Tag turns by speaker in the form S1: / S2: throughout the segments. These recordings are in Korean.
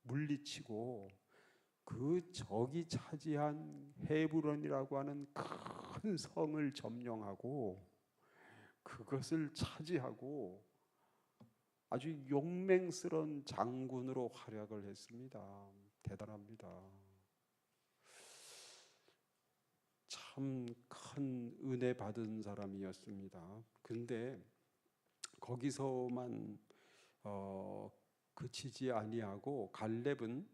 S1: 물리치고 그 적이 차지한 헤브론이라고 하는 큰 성을 점령하고 그것을 차지하고 아주 용맹스러운 장군으로 활약을 했습니다. 대단합니다. 참 큰 은혜 받은 사람이었습니다. 근데 거기서만 그치지 아니하고 갈렙은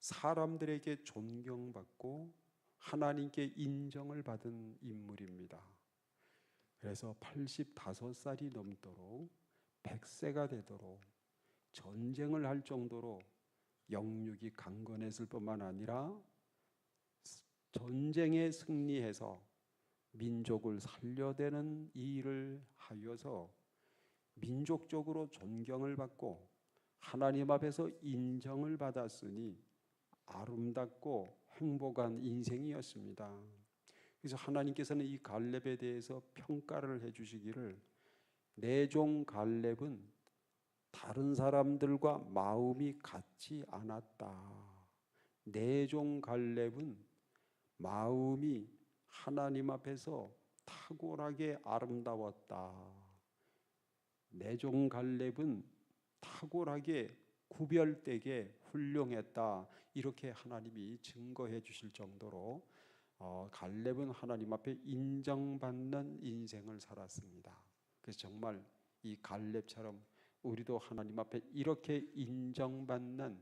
S1: 사람들에게 존경받고 하나님께 인정을 받은 인물입니다. 그래서 85살이 넘도록 100세가 되도록 전쟁을 할 정도로 영육이 강건했을 뿐만 아니라 전쟁에 승리해서 민족을 살려내는 이 일을 하여서 민족적으로 존경을 받고 하나님 앞에서 인정을 받았으니 아름답고 행복한 인생이었습니다. 그래서 하나님께서는 이 갈렙에 대해서 평가를 해주시기를 내 종 갈렙은 다른 사람들과 마음이 같지 않았다. 내 종 갈렙은 마음이 하나님 앞에서 탁월하게 아름다웠다. 내 종 갈렙은 탁월하게 구별되게 훌륭했다. 이렇게 하나님이 증거해 주실 정도로 갈렙은 하나님 앞에 인정받는 인생을 살았습니다. 그래서 정말 이 갈렙처럼 우리도 하나님 앞에 이렇게 인정받는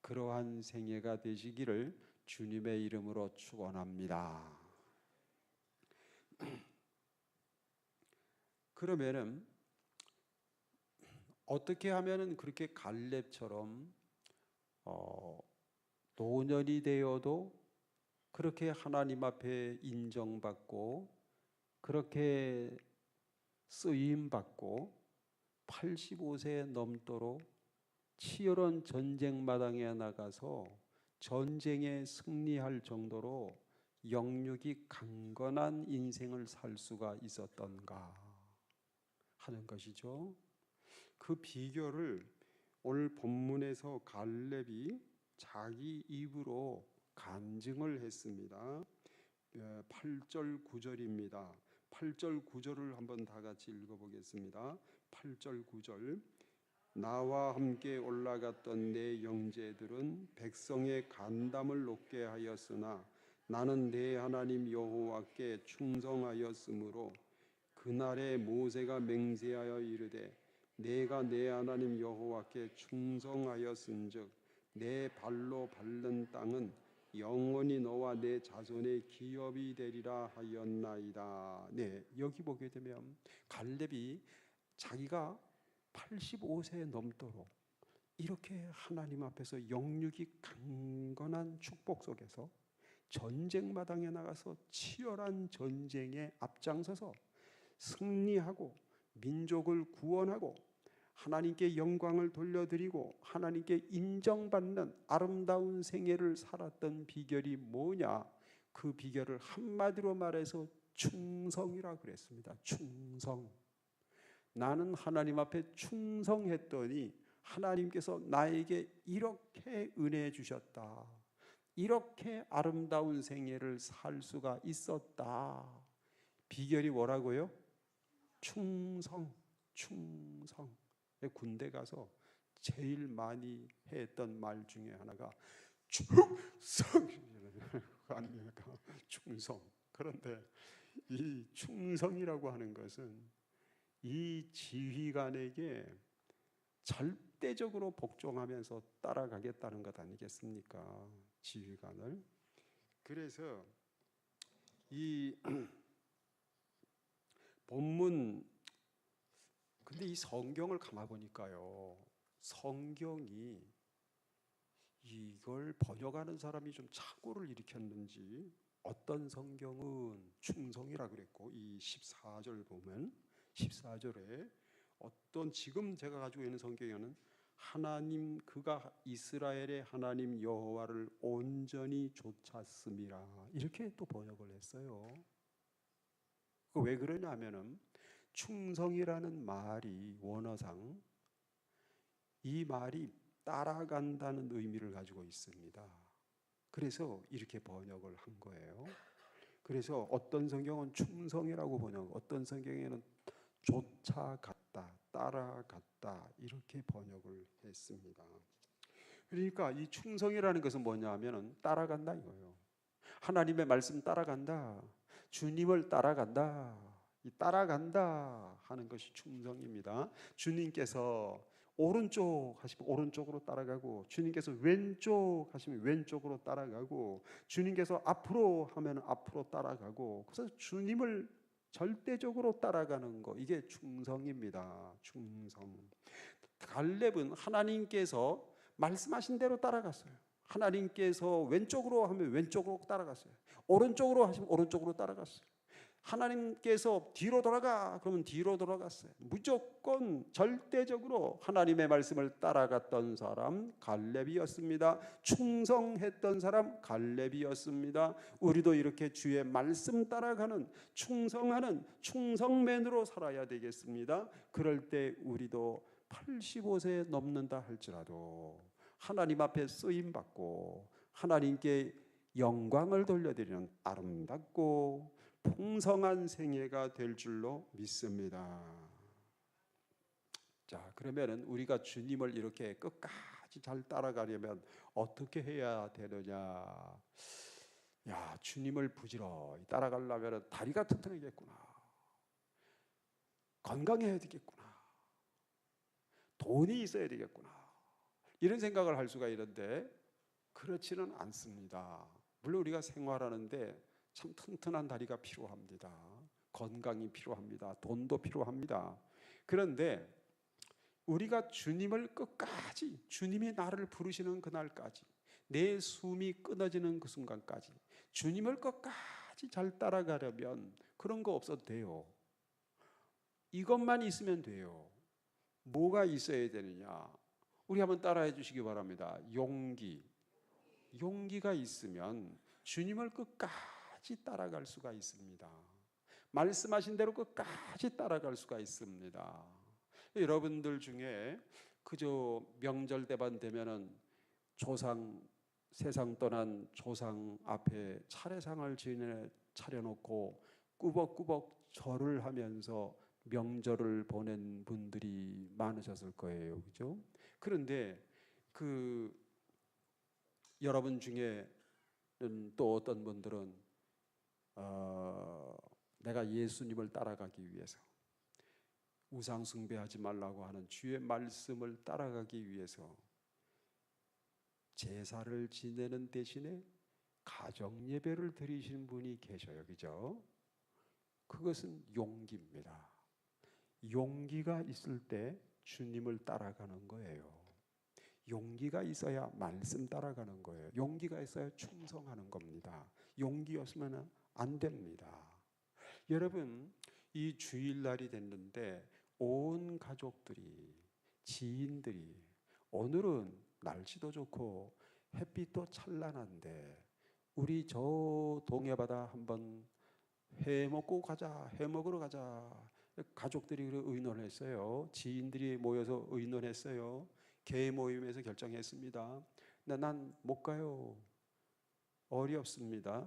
S1: 그러한 생애가 되시기를 주님의 이름으로 축원합니다. 그러면은 어떻게 하면은 그렇게 갈렙처럼 노년이 되어도 그렇게 하나님 앞에 인정받고 그렇게 쓰임받고 85세 넘도록 치열한 전쟁 마당에 나가서 전쟁에 승리할 정도로 영육이 강건한 인생을 살 수가 있었던가 하는 것이죠. 그 비결을 오늘 본문에서 갈렙이 자기 입으로 간증을 했습니다. 8절 9절입니다. 8절 9절을 한번 다 같이 읽어보겠습니다. 8절 9절 나와 함께 올라갔던 내 형제들은 백성의 간담을 높게 하였으나 나는 내 하나님 여호와께 충성하였으므로 그날에 모세가 맹세하여 이르되 내가 내 하나님 여호와께 충성하였은즉 내 발로 밟는 땅은 영원히 너와 내 자손의 기업이 되리라 하였나이다. 네, 여기 보게 되면 갈렙이 자기가 85세 넘도록 이렇게 하나님 앞에서 영육이 강건한 축복 속에서 전쟁 마당에 나가서 치열한 전쟁에 앞장서서 승리하고 민족을 구원하고 하나님께 영광을 돌려드리고 하나님께 인정받는 아름다운 생애를 살았던 비결이 뭐냐? 그 비결을 한마디로 말해서 충성이라 그랬습니다. 충성. 나는 하나님 앞에 충성했더니 하나님께서 나에게 이렇게 은혜 주셨다. 이렇게 아름다운 생애를 살 수가 있었다. 비결이 뭐라고요? 충성. 충성. 군대 가서 제일 많이 했던 말 중에 하나가 충성 아닙니까? 충성. 그런데 이 충성이라고 하는 것은 이 지휘관에게 절대적으로 복종하면서 따라가겠다는 것 아니겠습니까? 지휘관을. 그래서 이 본문 근데 이 성경을 가만 보니까요, 성경이 이걸 번역하는 사람이 좀 착오를 일으켰는지 어떤 성경은 충성이라 그랬고 이 14절 보면 14절에 어떤 지금 제가 가지고 있는 성경에는 하나님 그가 이스라엘의 하나님 여호와를 온전히 좇았음이라 이렇게 또 번역을 했어요. 왜 그러냐면은 충성이라는 말이 원어상 이 말이 따라간다는 의미를 가지고 있습니다. 그래서 이렇게 번역을 한 거예요. 그래서 어떤 성경은 충성이라고 번역, 어떤 성경에는 쫓아갔다, 따라갔다 이렇게 번역을 했습니다. 그러니까 이 충성이라는 것은 뭐냐 하면은 따라간다 이거예요. 하나님의 말씀 따라간다, 주님을 따라간다, 이 따라간다 하는 것이 충성입니다. 주님께서 오른쪽 하시면 오른쪽으로 따라가고, 주님께서 왼쪽 하시면 왼쪽으로 따라가고, 주님께서 앞으로 하면 앞으로 따라가고, 그래서 주님을 절대적으로 따라가는 거, 이게 충성입니다. 충성. 갈렙은 하나님께서 말씀하신 대로 따라갔어요. 하나님께서 왼쪽으로 하면 왼쪽으로 따라갔어요. 오른쪽으로 하시면 오른쪽으로 따라갔어요. 하나님께서 뒤로 돌아가 그러면 뒤로 돌아갔어요. 무조건 절대적으로 하나님의 말씀을 따라갔던 사람 갈렙이었습니다. 충성했던 사람 갈렙이었습니다. 우리도 이렇게 주의 말씀 따라가는 충성하는 충성맨으로 살아야 되겠습니다. 그럴 때 우리도 85세 넘는다 할지라도 하나님 앞에 쓰임 받고 하나님께 영광을 돌려드리는 아름답고 풍성한 생애가 될 줄로 믿습니다. 자, 그러면은 우리가 주님을 이렇게 끝까지 잘 따라가려면 어떻게 해야 되느냐? 야, 주님을 부지런히 따라가려면 다리가 튼튼해야겠구나. 건강해야 되겠구나. 돈이 있어야 되겠구나. 이런 생각을 할 수가 있는데 그렇지는 않습니다. 물론 우리가 생활하는데 참 튼튼한 다리가 필요합니다. 건강이 필요합니다. 돈도 필요합니다. 그런데 우리가 주님을 끝까지, 주님이 나를 부르시는 그날까지, 내 숨이 끊어지는 그 순간까지 주님을 끝까지 잘 따라가려면 그런 거 없어도 돼요. 이것만 있으면 돼요. 뭐가 있어야 되느냐? 우리 한번 따라해 주시기 바랍니다. 용기. 용기가 있으면 주님을 끝까지 따라갈 수가 있습니다. 말씀하신 대로 끝까지 따라갈 수가 있습니다. 여러분들 중에 그저 명절 때만 되면은 조상, 세상 떠난 조상 앞에 차례상을 차려놓고 꾸벅꾸벅 절을 하면서 명절을 보낸 분들이 많으셨을 거예요. 그죠? 그런데 여러분 중에는 또 어떤 분들은 내가 예수님을 따라가기 위해서 우상 숭배하지 말라고 하는 주의 말씀을 따라가기 위해서 제사를 지내는 대신에 가정 예배를 드리신 분이 계셔요. 그죠? 그것은 용기입니다. 용기가 있을 때 주님을 따라가는 거예요. 용기가 있어야 말씀 따라가는 거예요. 용기가 있어야 충성하는 겁니다. 용기 없으면 안 됩니다. 여러분, 이 주일날이 됐는데 온 가족들이, 지인들이, 오늘은 날씨도 좋고 햇빛도 찬란한데 우리 저 동해바다 한번 회 먹고 가자, 회 먹으러 가자. 가족들이 의논했어요. 지인들이 모여서 의논했어요. 개 모임에서 결정했습니다. 근데 난 못 가요. 어렵습니다.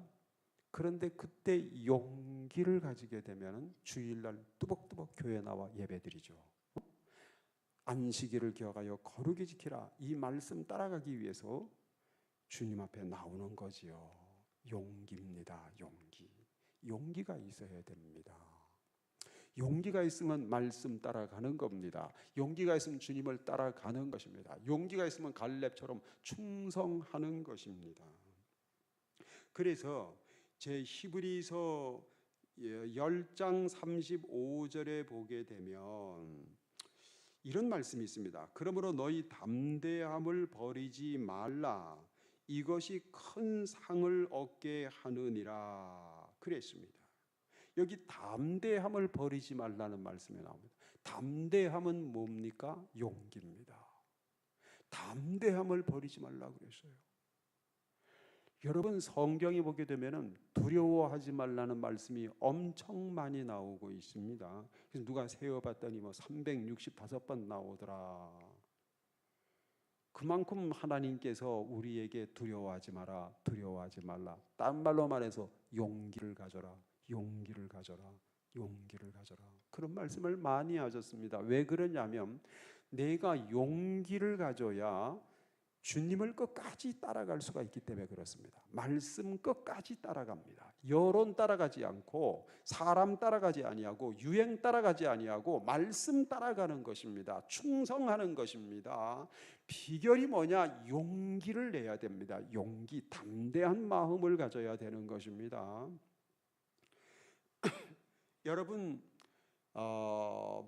S1: 그런데 그때 용기를 가지게 되면 주일날 뚜벅뚜벅 교회 나와 예배드리죠. 안식일을 기억하여 거룩히 지키라. 이 말씀 따라가기 위해서 주님 앞에 나오는 거지요. 용기입니다. 용기. 용기가 있어야 됩니다. 용기가 있으면 말씀 따라가는 겁니다. 용기가 있으면 주님을 따라가는 것입니다. 용기가 있으면 갈렙처럼 충성하는 것입니다. 그래서 제 히브리서 10장 35절에 보게 되면 이런 말씀이 있습니다. 그러므로 너희 담대함을 버리지 말라. 이것이 큰 상을 얻게 하느니라. 그랬습니다. 여기 담대함을 버리지 말라는 말씀이 나옵니다. 담대함은 뭡니까? 용기입니다. 담대함을 버리지 말라고 그랬어요. 여러분, 성경에 보게 되면 두려워하지 말라는 말씀이 엄청 많이 나오고 있습니다. 그래서 누가 세어봤더니 365번 나오더라. 그만큼 하나님께서 우리에게 두려워하지 마라, 두려워하지 말라. 딴 말로 말해서 용기를 가져라, 용기를 가져라, 용기를 가져라. 그런 말씀을 많이 하셨습니다. 왜 그러냐면 내가 용기를 가져야 주님을 끝까지 따라갈 수가 있기 때문에 그렇습니다. 말씀 끝까지 따라갑니다. 여론 따라가지 않고 사람 따라가지 아니하고 유행 따라가지 아니하고 말씀 따라가는 것입니다. 충성하는 것입니다. 비결이 뭐냐? 용기를 내야 됩니다. 용기, 담대한 마음을 가져야 되는 것입니다. 여러분,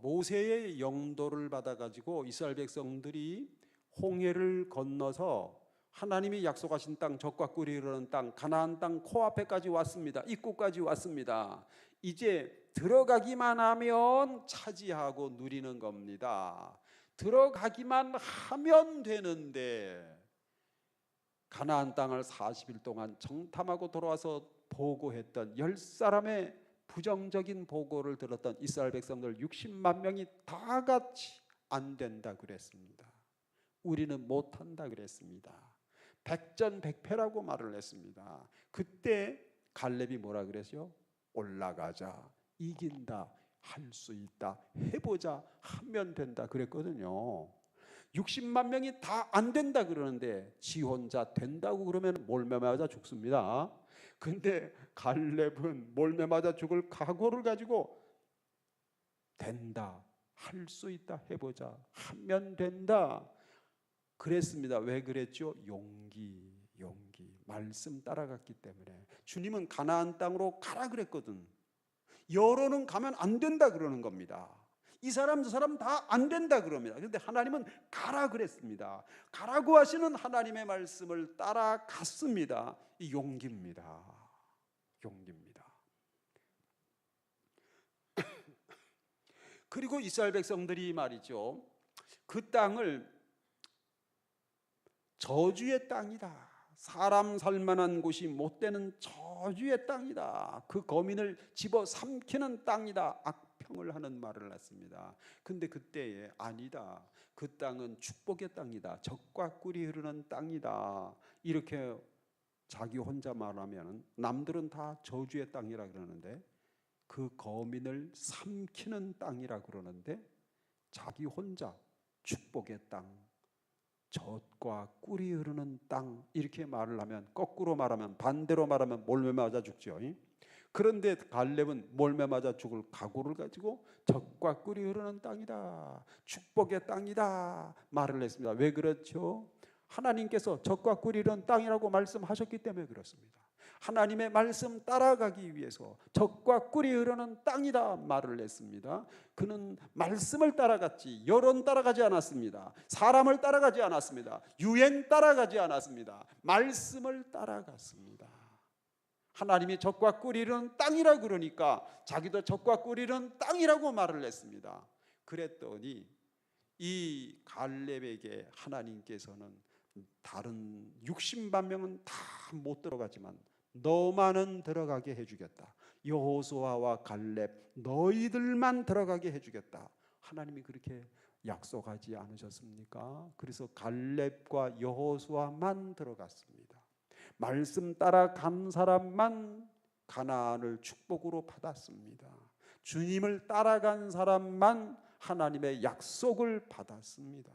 S1: 모세의 영도를 받아가지고 이스라엘 백성들이 홍해를 건너서 하나님이 약속하신 땅, 젖과 꿀이 흐르는 땅, 가나안 땅 코앞에까지 왔습니다. 입구까지 왔습니다. 이제 들어가기만 하면 차지하고 누리는 겁니다. 들어가기만 하면 되는데 가나안 땅을 40일 동안 정탐하고 돌아와서 보고했던 10사람의 부정적인 보고를 들었던 이스라엘 백성들 60만 명이 다 같이 안 된다 그랬습니다. 우리는 못한다 그랬습니다. 백전백패라고 말을 했습니다. 그때 갈렙이 뭐라 그랬죠? 올라가자, 이긴다, 할 수 있다, 해보자, 하면 된다 그랬거든요. 60만 명이 다 안 된다 그러는데 지 혼자 된다고 그러면 몰매 맞아 죽습니다. 근데 갈렙은 몰매 맞아 죽을 각오를 가지고 된다, 할 수 있다, 해보자, 하면 된다 그랬습니다. 왜 그랬죠? 용기. 말씀 따라갔기 때문에. 주님은 가나안 땅으로 가라 그랬거든. 여론은 가면 안 된다 그러는 겁니다. 이 사람 저 사람 다 안 된다 그럽니다. 그런데 하나님은 가라 그랬습니다. 가라고 하시는 하나님의 말씀을 따라갔습니다. 이 용기입니다. 그리고 이스라엘 백성들이 말이죠, 그 땅을 저주의 땅이다, 사람 살만한 곳이 못 되는 저주의 땅이다, 그 거민을 집어삼키는 땅이다, 악평을 하는 말을 했습니다. 근데 그때에 아니다, 그 땅은 축복의 땅이다, 젖과 꿀이 흐르는 땅이다, 이렇게 자기 혼자 말하면 남들은 다 저주의 땅이라 그러는데 그 거민을 삼키는 땅이라 그러는데 자기 혼자 축복의 땅, 젖과 꿀이 흐르는 땅 이렇게 말을 하면, 거꾸로 말하면, 반대로 말하면 몰매 맞아 죽죠. 그런데 갈렙은 몰매 맞아 죽을 각오를 가지고 젖과 꿀이 흐르는 땅이다, 축복의 땅이다 말을 했습니다. 왜 그렇죠? 하나님께서 젖과 꿀이 흐르는 땅이라고 말씀하셨기 때문에 그렇습니다. 하나님의 말씀 따라가기 위해서 젖과 꿀이 흐르는 땅이다 말을 했습니다. 그는 말씀을 따라갔지 여론 따라가지 않았습니다. 사람을 따라가지 않았습니다. 유행 따라가지 않았습니다. 말씀을 따라갔습니다. 하나님이 젖과 꿀이 흐르는 땅이라 그러니까 자기도 젖과 꿀이 흐르는 땅이라고 말을 했습니다. 그랬더니 이 갈렙에게 하나님께서는 다른 60만 명은 다 못 들어가지만 너만은 들어가게 해주겠다. 여호수아와 갈렙 너희들만 들어가게 해주겠다. 하나님이 그렇게 약속하지 않으셨습니까? 그래서 갈렙과 여호수아만 들어갔습니다. 말씀 따라간 사람만 가나안을 축복으로 받았습니다. 주님을 따라간 사람만 하나님의 약속을 받았습니다.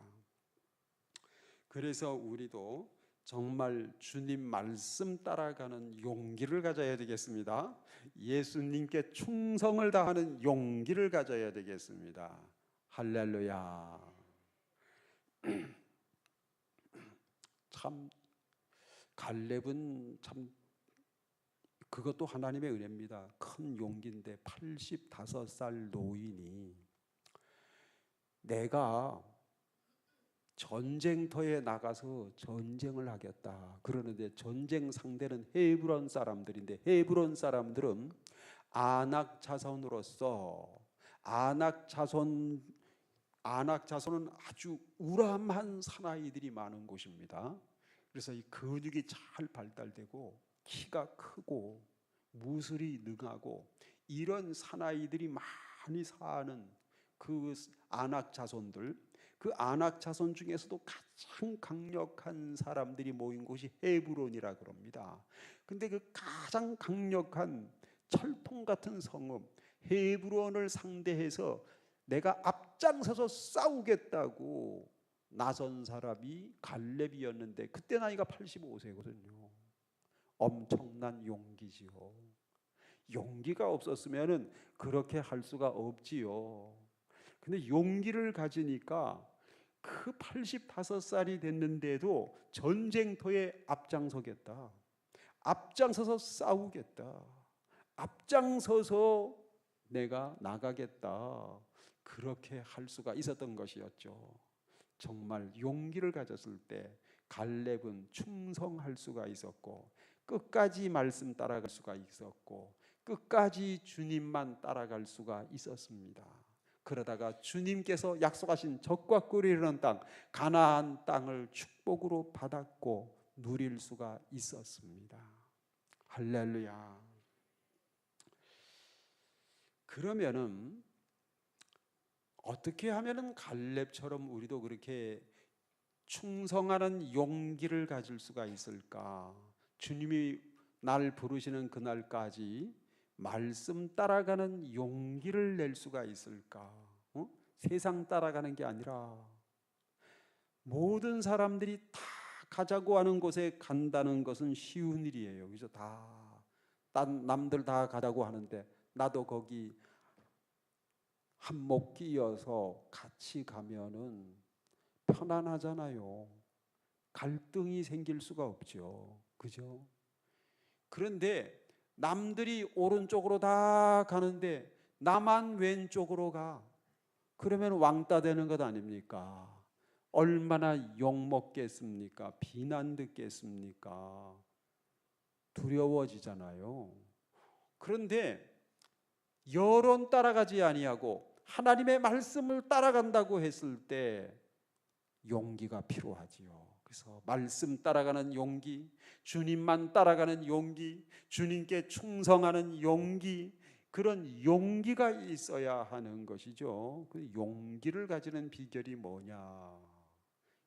S1: 그래서 우리도 정말 주님 말씀 따라가는 용기를 가져야 되겠습니다. 예수님께 충성을 다하는 용기를 가져야 되겠습니다. 할렐루야. 참 갈렙은 참 그것도 하나님의 은혜입니다. 큰 용기인데 85살 노인이 내가 전쟁터에 나가서 전쟁을 하겠다 그러는데 전쟁 상대는 헤브론 사람들인데 헤브론 사람들은 아낙 자손으로서 아낙 자손은 아주 우람한 사나이들이 많은 곳입니다. 그래서 이 근육이 잘 발달되고 키가 크고 무술이 능하고 이런 사나이들이 많이 사는 그 아낙 자손들, 그 아낙 자손 중에서도 가장 강력한 사람들이 모인 곳이 헤브론이라 그럽니다. 근데 그 가장 강력한 철통 같은 성읍 헤브론을 상대해서 내가 앞장서서 싸우겠다고 나선 사람이 갈렙이었는데 그때 나이가 85세거든요. 엄청난 용기지요. 용기가 없었으면 그렇게 할 수가 없지요. 근데 용기를 가지니까 그 85살이 됐는데도 전쟁터에 앞장서겠다, 앞장서서 싸우겠다, 앞장서서 내가 나가겠다, 그렇게 할 수가 있었던 것이었죠. 정말 용기를 가졌을 때 갈렙은 충성할 수가 있었고 끝까지 말씀 따라갈 수가 있었고 끝까지 주님만 따라갈 수가 있었습니다. 그러다가 주님께서 약속하신 젖과 꿀이 흐르는 땅 가나안 땅을 축복으로 받았고 누릴 수가 있었습니다. 할렐루야. 그러면은 어떻게 하면은 갈렙처럼 우리도 그렇게 충성하는 용기를 가질 수가 있을까? 주님이 날 부르시는 그날까지 말씀 따라가는 용기를 낼 수가 있을까? 세상 따라가는 게 아니라 모든 사람들이 다 가자고 하는 곳에 간다는 것은 쉬운 일이에요. 그래서 남들 다 가자고 하는데 나도 거기 한몫 끼어서 같이 가면은 편안하잖아요. 갈등이 생길 수가 없죠. 그죠? 그런데 남들이 오른쪽으로 다 가는데 나만 왼쪽으로 가. 그러면 왕따 되는 것 아닙니까? 얼마나 욕먹겠습니까? 비난 듣겠습니까? 두려워지잖아요. 그런데 여론 따라가지 아니하고 하나님의 말씀을 따라간다고 했을 때 용기가 필요하지요. 그래서 말씀 따라가는 용기, 주님만 따라가는 용기, 주님께 충성하는 용기, 그런 용기가 있어야 하는 것이죠. 그 용기를 가지는 비결이 뭐냐?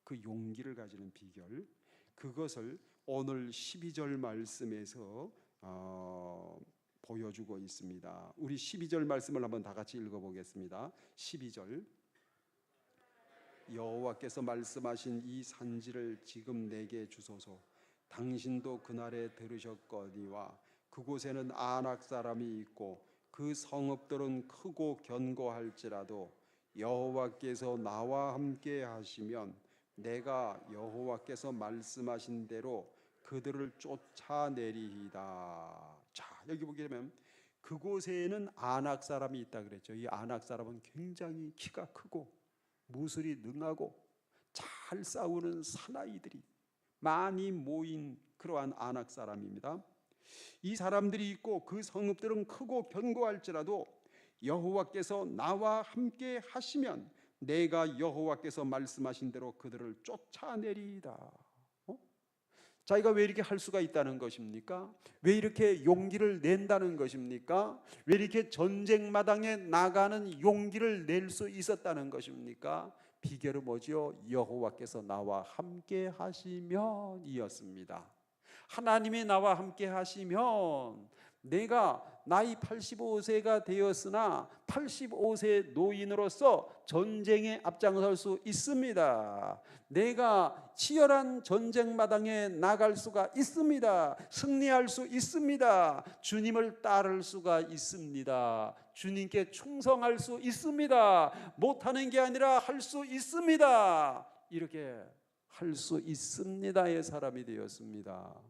S1: 그 용기를 가지는 비결, 그것을 오늘 12절 말씀에서 보여주고 있습니다. 우리 12절 말씀을 한번 다 같이 읽어보겠습니다. 12절. 여호와께서 말씀하신 이 산지를 지금 내게 주소서. 당신도 그날에 들으셨거니와 그곳에는 아낙 사람이 있고 그 성읍들은 크고 견고할지라도 여호와께서 나와 함께 하시면 내가 여호와께서 말씀하신 대로 그들을 쫓아내리이다. 자, 여기 보게 되면 그곳에는 아낙 사람이 있다 그랬죠. 이 아낙 사람은 굉장히 키가 크고 무술이 능하고 잘 싸우는 사나이들이 많이 모인 그러한 아낙 사람입니다. 이 사람들이 있고 그 성읍들은 크고 견고할지라도 여호와께서 나와 함께 하시면 내가 여호와께서 말씀하신 대로 그들을 쫓아내리이다. 자기가 왜 이렇게 할 수가 있다는 것입니까? 왜 이렇게 용기를 낸다는 것입니까? 왜 이렇게 전쟁마당에 나가는 용기를 낼 수 있었다는 것입니까? 비결은 뭐지요? 여호와께서 나와 함께 하시면 이었습니다. 하나님이 나와 함께 하시면 내가 나이 85세가 되었으나 85세 노인으로서 전쟁에 앞장설 수 있습니다. 내가 치열한 전쟁마당에 나갈 수가 있습니다. 승리할 수 있습니다. 주님을 따를 수가 있습니다. 주님께 충성할 수 있습니다. 못하는 게 아니라 할 수 있습니다. 이렇게 할 수 있습니다의 사람이 되었습니다.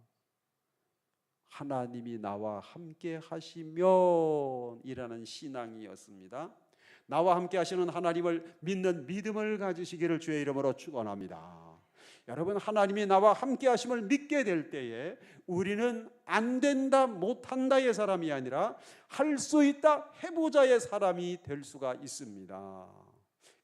S1: 하나님이 나와 함께 하시면 이라는 신앙이었습니다. 나와 함께 하시는 하나님을 믿는 믿음을 가지시기를 주의 이름으로 축원합니다. 여러분, 하나님이 나와 함께 하심을 믿게 될 때에 우리는 안 된다 못한다의 사람이 아니라 할 수 있다 해보자의 사람이 될 수가 있습니다.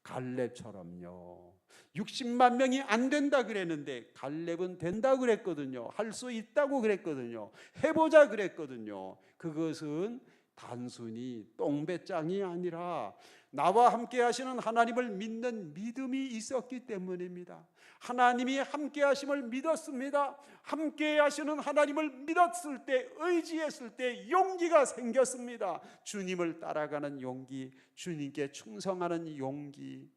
S1: 갈렙처럼요. 60만 명이 안 된다 그랬는데 갈렙은 된다 그랬거든요. 할 수 있다고 그랬거든요. 해보자 그랬거든요. 그것은 단순히 똥배짱이 아니라 나와 함께 하시는 하나님을 믿는 믿음이 있었기 때문입니다. 하나님이 함께 하심을 믿었습니다. 함께 하시는 하나님을 믿었을 때, 의지했을 때 용기가 생겼습니다. 주님을 따라가는 용기, 주님께 충성하는 용기,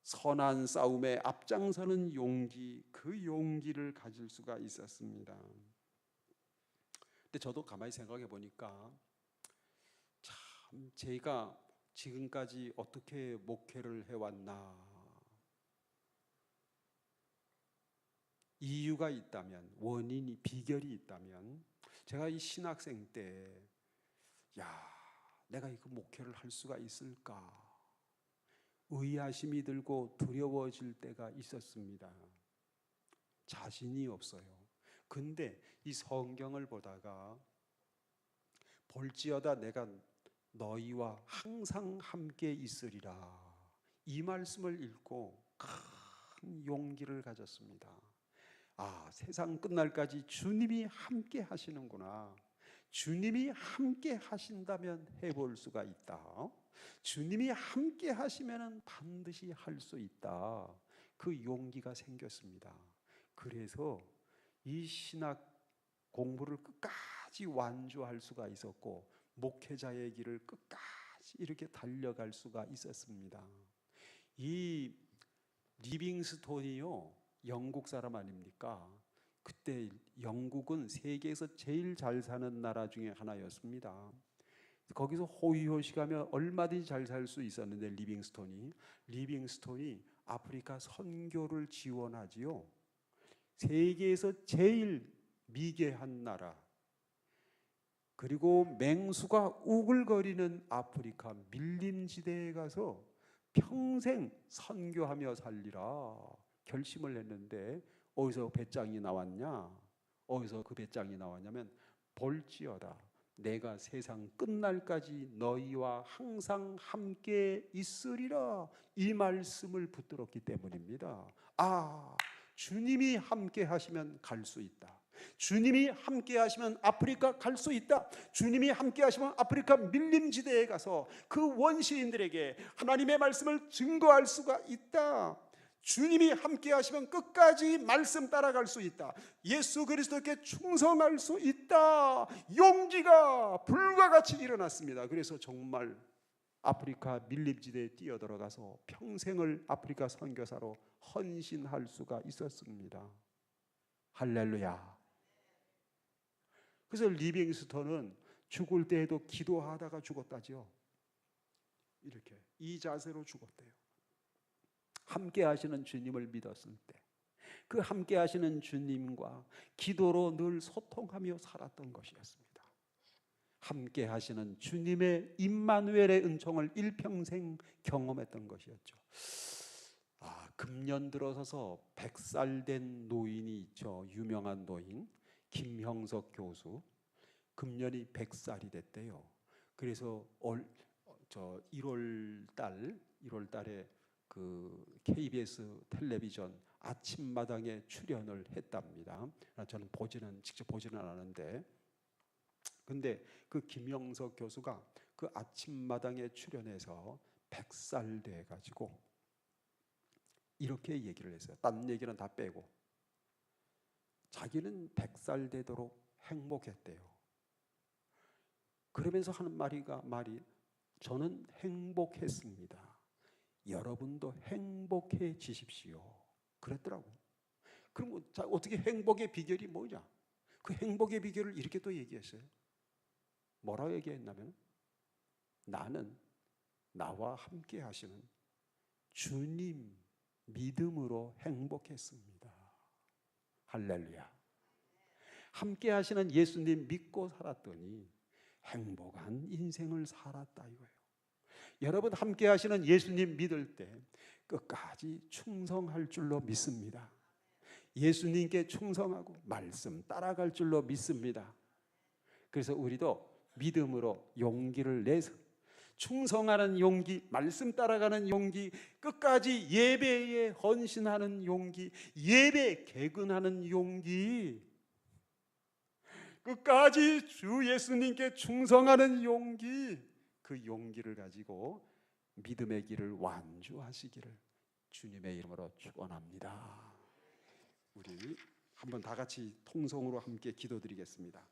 S1: 선한 싸움에 앞장서는 용기, 그 용기를 가질 수가 있었습니다. 근데 저도 가만히 생각해 보니까 참 제가 지금까지 어떻게 목회를 해왔나, 이유가 있다면, 원인이, 비결이 있다면, 제가 이 신학생 때 내가 이거 목회를 할 수가 있을까 의아심이 들고 두려워질 때가 있었습니다. 자신이 없어요. 근데 이 성경을 보다가 볼지어다 내가 너희와 항상 함께 있으리라, 이 말씀을 읽고 큰 용기를 가졌습니다. 세상 끝날까지 주님이 함께 하시는구나. 주님이 함께 하신다면 해볼 수가 있다. 주님이 함께 하시면 반드시 할 수 있다. 그 용기가 생겼습니다. 그래서 이 신학 공부를 끝까지 완주할 수가 있었고, 목회자의 길을 끝까지 이렇게 달려갈 수가 있었습니다. 이 리빙스톤이요, 영국 사람 아닙니까? 그때 영국은 세계에서 제일 잘 사는 나라 중에 하나였습니다. 거기서 호의호식하며 얼마든지 잘 살 수 있었는데, 리빙스톤이 아프리카 선교를 지원하지요. 세계에서 제일 미개한 나라, 그리고 맹수가 우글거리는 아프리카 밀림지대에 가서 평생 선교하며 살리라 결심을 했는데, 어디서 배짱이 나왔냐? 어디서 그 배짱이 나왔냐면, 볼지어다 내가 세상 끝날까지 너희와 항상 함께 있으리라, 이 말씀을 붙들었기 때문입니다. 주님이 함께 하시면 갈 수 있다. 주님이 함께 하시면 아프리카 갈 수 있다. 주님이 함께 하시면 아프리카 밀림지대에 가서 그 원시인들에게 하나님의 말씀을 증거할 수가 있다. 주님이 함께 하시면 끝까지 말씀 따라갈 수 있다. 예수 그리스도께 충성할 수 있다. 용기가 불과 같이 일어났습니다. 그래서 정말 아프리카 밀림지대에 뛰어들어가서 평생을 아프리카 선교사로 헌신할 수가 있었습니다. 할렐루야. 그래서 리빙스턴은 죽을 때에도 기도하다가 죽었다죠. 이렇게 이 자세로 죽었대요. 함께 하시는 주님을 믿었을 때, 그 함께 하시는 주님과 기도로 늘 소통하며 살았던 것이었습니다. 함께 하시는 주님의 임마누엘의 은총을 일평생 경험했던 것이었죠. 금년 들어서서 100살 된 노인이 있죠. 유명한 노인 김형석 교수. 금년이 100살이 됐대요. 그래서 1월 달에 그 KBS 텔레비전 아침마당에 출연을 했답니다. 저는 직접 보지는 않았는데, 근데 그 김영석 교수가 그 아침마당에 출연해서 100살 돼가지고 이렇게 얘기를 했어요. 딴 얘기는 다 빼고 자기는 100살 되도록 행복했대요. 그러면서 하는 말이 저는 행복했습니다. 여러분도 행복해지십시오. 그랬더라고. 그럼 어떻게 행복의 비결이 뭐냐? 그 행복의 비결을 이렇게 또 얘기했어요. 뭐라고 얘기했냐면, 나는 나와 함께 하시는 주님 믿음으로 행복했습니다. 할렐루야. 함께 하시는 예수님 믿고 살았더니 행복한 인생을 살았다 이거예요. 여러분 함께 하시는 예수님 믿을 때 끝까지 충성할 줄로 믿습니다. 예수님께 충성하고 말씀 따라갈 줄로 믿습니다. 그래서 우리도 믿음으로 용기를 내서 충성하는 용기, 말씀 따라가는 용기, 끝까지 예배에 헌신하는 용기, 예배 개근하는 용기, 끝까지 주 예수님께 충성하는 용기, 그 용기를 가지고 믿음의 길을 완주하시기를 주님의 이름으로 축원합니다. 우리 한번 다 같이 통성으로 함께 기도드리겠습니다.